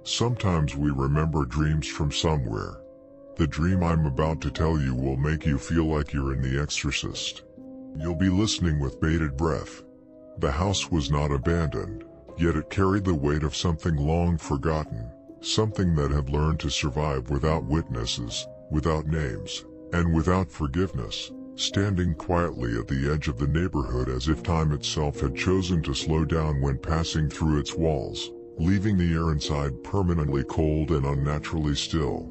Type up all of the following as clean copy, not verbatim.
Sometimes we remember dreams from somewhere. The dream I'm about to tell you will make you feel like you're in The Exorcist. You'll be listening with bated breath. The house was not abandoned, yet it carried the weight of something long forgotten, something that had learned to survive without witnesses, without names, and without forgiveness, standing quietly at the edge of the neighborhood as if time itself had chosen to slow down when passing through its walls, leaving the air inside permanently cold and unnaturally still.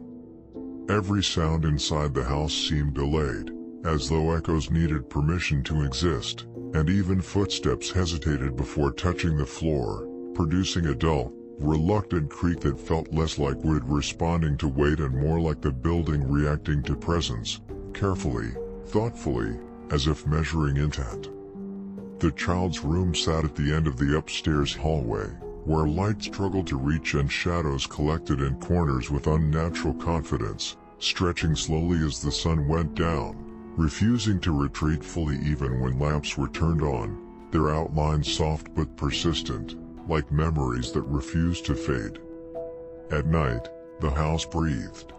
Every sound inside the house seemed delayed, as though echoes needed permission to exist, and even footsteps hesitated before touching the floor, producing a dull, reluctant creak that felt less like wood responding to weight and more like the building reacting to presence, carefully, thoughtfully, as if measuring intent. The child's room sat at the end of the upstairs hallway, where light struggled to reach and shadows collected in corners with unnatural confidence, stretching slowly as the sun went down, refusing to retreat fully even when lamps were turned on, their outlines soft but persistent, like memories that refused to fade. At night, the house breathed.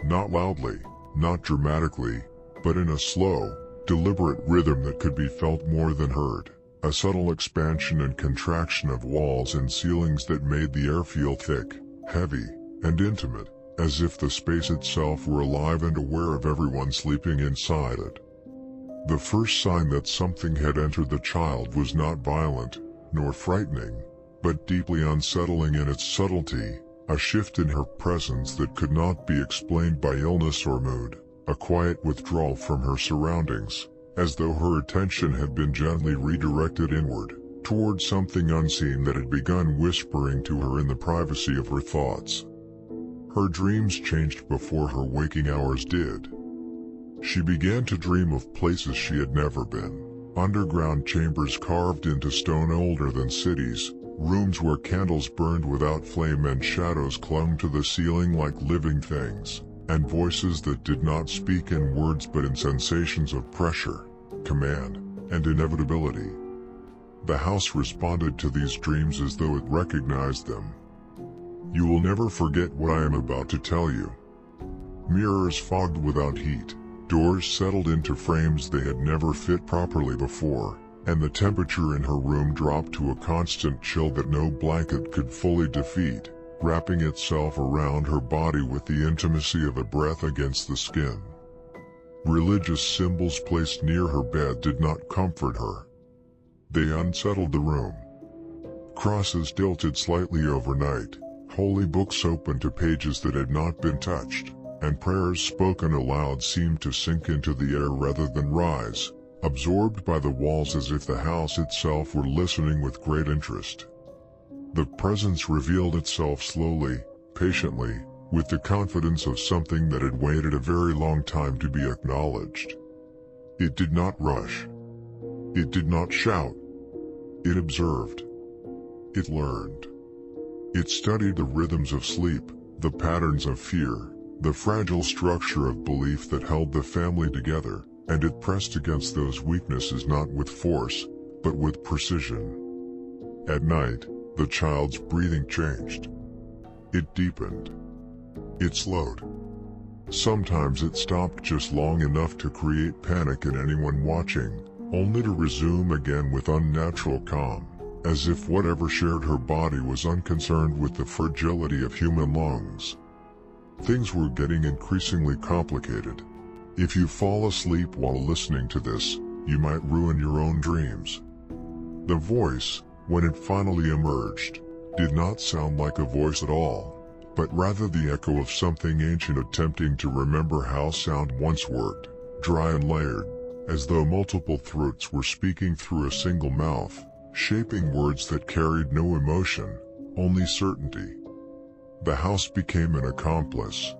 Not loudly, not dramatically, but in a slow, deliberate rhythm that could be felt more than heard. A subtle expansion and contraction of walls and ceilings that made the air feel thick, heavy, and intimate, as if the space itself were alive and aware of everyone sleeping inside it. The first sign that something had entered the child was not violent, nor frightening, but deeply unsettling in its subtlety, a shift in her presence that could not be explained by illness or mood, a quiet withdrawal from her surroundings, as though her attention had been gently redirected inward, toward something unseen that had begun whispering to her in the privacy of her thoughts. Her dreams changed before her waking hours did. She began to dream of places she had never been, underground chambers carved into stone older than cities, rooms where candles burned without flame and shadows clung to the ceiling like living things, and voices that did not speak in words but in sensations of pressure, command, and inevitability. The house responded to these dreams as though it recognized them. You will never forget what I am about to tell you. Mirrors fogged without heat, doors settled into frames they had never fit properly before, and the temperature in her room dropped to a constant chill that no blanket could fully defeat, wrapping itself around her body with the intimacy of a breath against the skin. Religious symbols placed near her bed did not comfort her. They unsettled the room. Crosses tilted slightly overnight, holy books open to pages that had not been touched, and prayers spoken aloud seemed to sink into the air rather than rise, absorbed by the walls as if the house itself were listening with great interest. The presence revealed itself slowly, patiently, with the confidence of something that had waited a very long time to be acknowledged. It did not rush. It did not shout. It observed. It learned. It studied the rhythms of sleep, the patterns of fear, the fragile structure of belief that held the family together, and it pressed against those weaknesses not with force, but with precision. At night, the child's breathing changed. It deepened. It slowed. Sometimes it stopped just long enough to create panic in anyone watching, only to resume again with unnatural calm, as if whatever shared her body was unconcerned with the fragility of human lungs. Things were getting increasingly complicated. If you fall asleep while listening to this, you might ruin your own dreams. The voice, when it finally emerged, did not sound like a voice at all, but rather the echo of something ancient attempting to remember how sound once worked, dry and layered, as though multiple throats were speaking through a single mouth, shaping words that carried no emotion, only certainty. The house became an accomplice.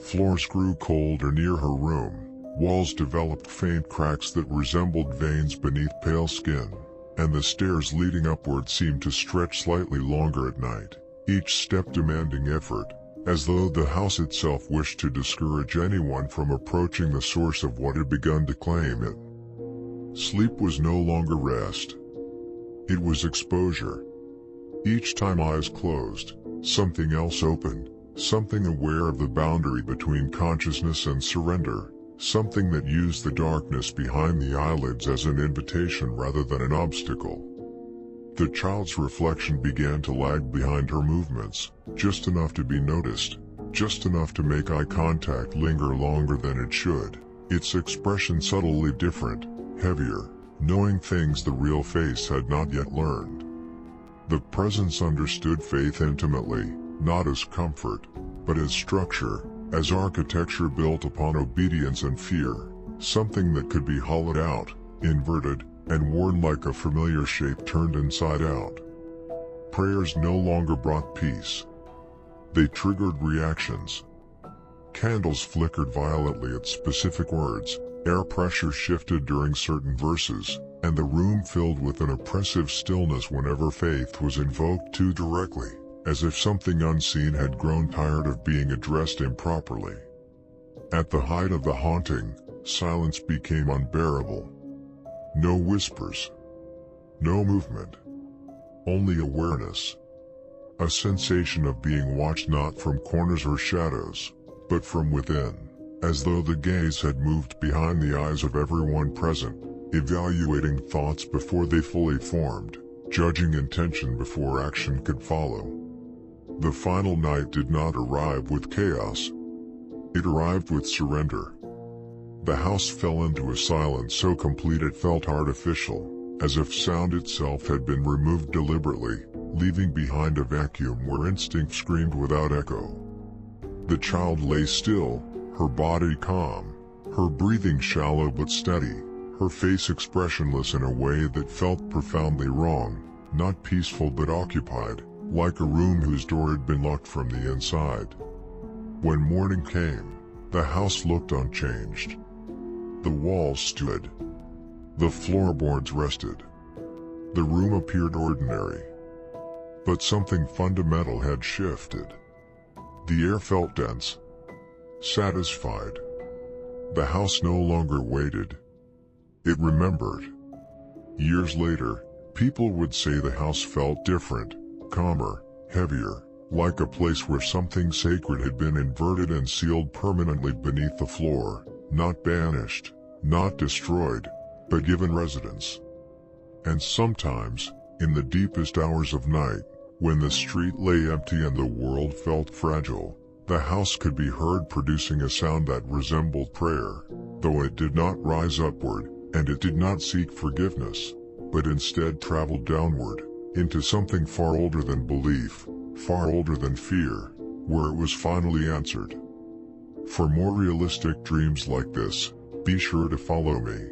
Floors grew colder near her room, walls developed faint cracks that resembled veins beneath pale skin, and the stairs leading upward seemed to stretch slightly longer at night, each step demanding effort, as though the house itself wished to discourage anyone from approaching the source of what had begun to claim it. Sleep was no longer rest. It was exposure. Each time eyes closed, Something else opened, something aware of the boundary between consciousness and surrender, something that used the darkness behind the eyelids as an invitation rather than an obstacle. The child's reflection began to lag behind her movements, just enough to be noticed, just enough to make eye contact linger longer than it should, its expression subtly different, heavier, knowing things the real face had not yet learned. The presence understood faith intimately, not as comfort, but as structure, as architecture built upon obedience and fear, something that could be hollowed out, inverted, and worn like a familiar shape turned inside out. Prayers no longer brought peace. They triggered reactions. Candles flickered violently at specific words, air pressure shifted during certain verses, and the room filled with an oppressive stillness whenever faith was invoked too directly, as if something unseen had grown tired of being addressed improperly. At the height of the haunting, silence became unbearable. No whispers. No movement. Only awareness. A sensation of being watched not from corners or shadows, but from within, as though the gaze had moved behind the eyes of everyone present, evaluating thoughts before they fully formed, judging intention before action could follow. The final night did not arrive with chaos. It arrived with surrender. The house fell into a silence so complete it felt artificial, as if sound itself had been removed deliberately, leaving behind a vacuum where instinct screamed without echo. The child lay still, her body calm, her breathing shallow but steady, her face expressionless in a way that felt profoundly wrong, not peaceful but occupied, like a room whose door had been locked from the inside. When morning came, the house looked unchanged. The walls stood. The floorboards rested. The room appeared ordinary. But something fundamental had shifted. The air felt dense. Satisfied. The house no longer waited. It remembered. Years later, people would say the house felt different, calmer, heavier, like a place where something sacred had been inverted and sealed permanently beneath the floor, not banished, not destroyed, but given residence. And sometimes, in the deepest hours of night, when the street lay empty and the world felt fragile, the house could be heard producing a sound that resembled prayer, though it did not rise upward, and it did not seek forgiveness, but instead traveled downward, into something far older than belief, far older than fear, where it was finally answered. For more realistic dreams like this, be sure to follow me.